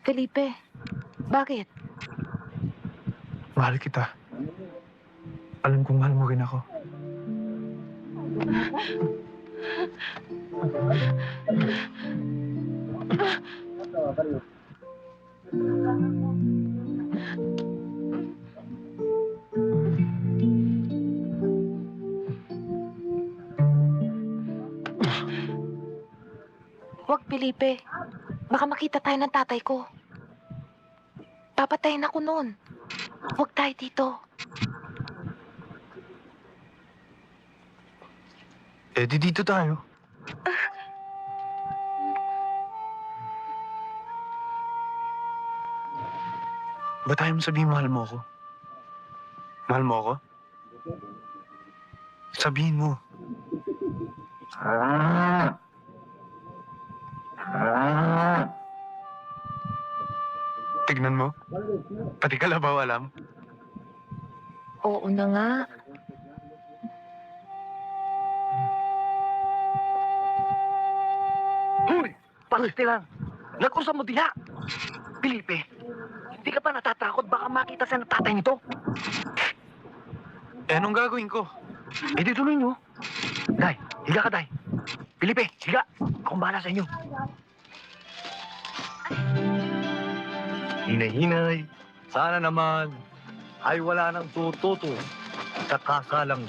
Felipe, bakit? Mahal kita. Alam kong mahal mo rin ako. Huwag, Felipe. Baka makita tayo ng tatay ko. Papatayin ako noon. Huwag tayo dito. Eh, di dito tayo. Ba't ayaw mo sabihin mahal mo ako? Mahal mo ako? Sabihin mo. Tignan mo. Pati kalabaw alam. Oo na nga. Hoy! Paste lang! Nag-usap mo diha! Felipe, hindi ka pa natatakot baka makita sa tatay nito? Eh, anong gagawin ko? Eh, di tuloy nyo. Day, higa ka, Day. Felipe, higa. Akong bahala sa inyo. Hinay-hinay, sana naman ay wala nang tututo sa kasalang